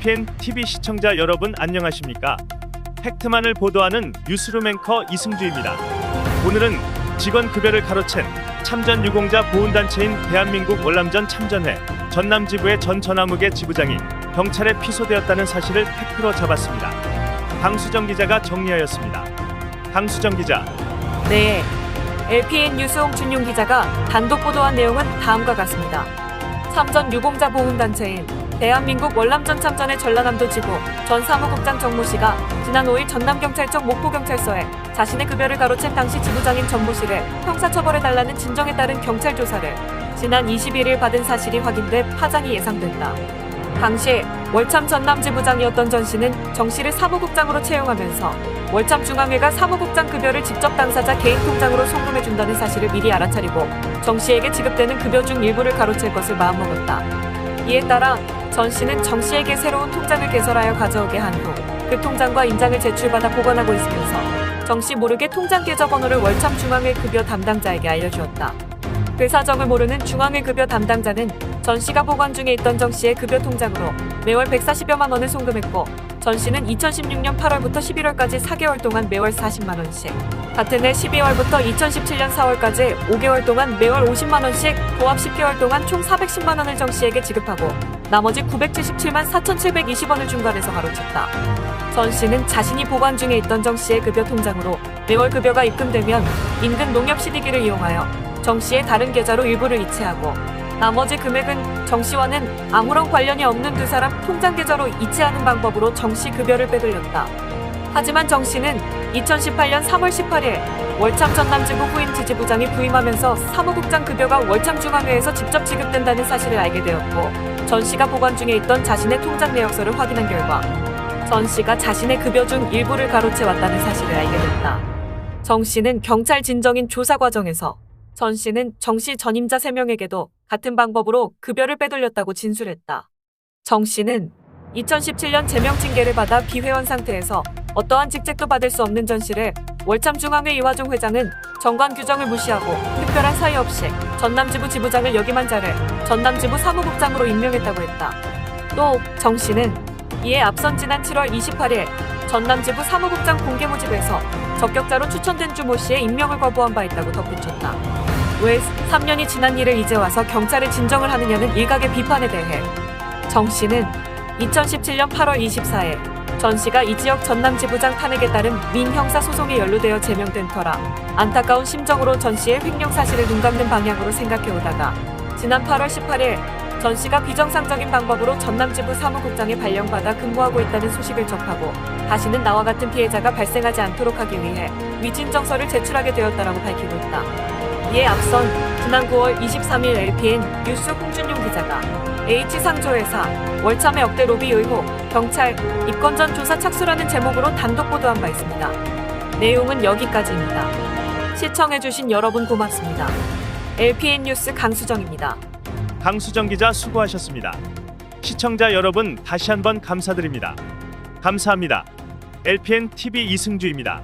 LPN TV 시청자 여러분 안녕하십니까? 팩트만을 보도하는 뉴스룸 앵커 이승주입니다. 오늘은 직원 급여를 가로챈 참전 유공자 보훈단체인 대한민국 월남전 참전회 전남지부의 전 전화무게 지부장이 경찰에 피소되었다는 사실을 팩트로 잡았습니다. 강수정 기자가 정리하였습니다. 강수정 기자. 네, LPN 뉴스 홍준용 기자가 단독 보도한 내용은 다음과 같습니다. 참전 유공자 보훈단체인 대한민국 월남전 참전의 전라남도 지부 전 사무국장 정모 씨가 지난 5일 전남경찰청 목포경찰서에 자신의 급여를 가로챈 당시 지부장인 전모 씨를 형사처벌해달라는 진정에 따른 경찰 조사를 지난 21일 받은 사실이 확인돼 파장이 예상된다. 당시 월참 전남지부장이었던 전 씨는 정 씨를 사무국장으로 채용하면서 월참 중앙회가 사무국장 급여를 직접 당사자 개인 통장으로 송금해준다는 사실을 미리 알아차리고 정 씨에게 지급되는 급여 중 일부를 가로챌 것을 마음먹었다. 이에 따라 전 씨는 정 씨에게 새로운 통장을 개설하여 가져오게 한 후 그 통장과 인장을 제출받아 보관하고 있으면서 정 씨 모르게 통장 계좌 번호를 월참 중앙회 급여 담당자에게 알려주었다. 그 사정을 모르는 중앙회 급여 담당자는 전 씨가 보관 중에 있던 정 씨의 급여 통장으로 매월 140여만 원을 송금했고 전 씨는 2016년 8월부터 11월까지 4개월 동안 매월 40만 원씩, 같은 해 12월부터 2017년 4월까지 5개월 동안 매월 50만 원씩 도합 10개월 동안 총 410만 원을 정 씨에게 지급하고 나머지 977만 4,720원을 중간에서 가로챘다. 전 씨는 자신이 보관 중에 있던 정 씨의 급여 통장으로 매월 급여가 입금되면 인근 농협 CD기를 이용하여 정 씨의 다른 계좌로 일부를 이체하고 나머지 금액은 정 씨와는 아무런 관련이 없는 두 사람 통장 계좌로 이체하는 방법으로 정 씨 급여를 빼돌렸다. 하지만 정 씨는 2018년 3월 18일 월참 전남지부 후임 지지부장이 부임하면서 사무국장 급여가 월참 중앙회에서 직접 지급된다는 사실을 알게 되었고 전 씨가 보관 중에 있던 자신의 통장 내역서를 확인한 결과 전 씨가 자신의 급여 중 일부를 가로채 왔다는 사실을 알게 됐다. 정 씨는 경찰 진정인 조사 과정에서 전 씨는 정 씨 전임자 3명에게도 같은 방법으로 급여를 빼돌렸다고 진술했다. 정 씨는 2017년 제명 징계를 받아 비회원 상태에서 어떠한 직책도 받을 수 없는 전 씨를 월참 중앙회 이화종 회장은 정관 규정을 무시하고 특별한 사유 없이 전남지부 지부장을 역임한 자를 전남지부 사무국장으로 임명했다고 했다. 또 정 씨는 이에 앞선 지난 7월 28일 전남지부 사무국장 공개모집에서 적격자로 추천된 주모 씨의 임명을 거부한 바 있다고 덧붙였다. 왜 3년이 지난 일을 이제 와서 경찰에 진정을 하느냐는 일각의 비판에 대해 정 씨는 2017년 8월 24일 전 씨가 이 지역 전남지부장 탄핵에 따른 민형사소송에 연루되어 제명된 터라 안타까운 심정으로 전 씨의 횡령 사실을 눈 감는 방향으로 생각해오다가 지난 8월 18일 전 씨가 비정상적인 방법으로 전남지부 사무국장에 발령받아 근무하고 있다는 소식을 접하고 다시는 나와 같은 피해자가 발생하지 않도록 하기 위해 위진정서를 제출하게 되었다라고 밝히고 있다. 이에 앞선 지난 9월 23일 LPN 뉴스 홍준용 기자가 H상조회사 월참의 억대 로비 의혹 경찰 입건 전 조사 착수라는 제목으로 단독 보도한 바 있습니다. 내용은 여기까지입니다. 시청해주신 여러분 고맙습니다. LPN 뉴스 강수정입니다. 강수정 기자 수고하셨습니다. 시청자 여러분 다시 한번 감사드립니다. 감사합니다. LPN TV 이승주입니다.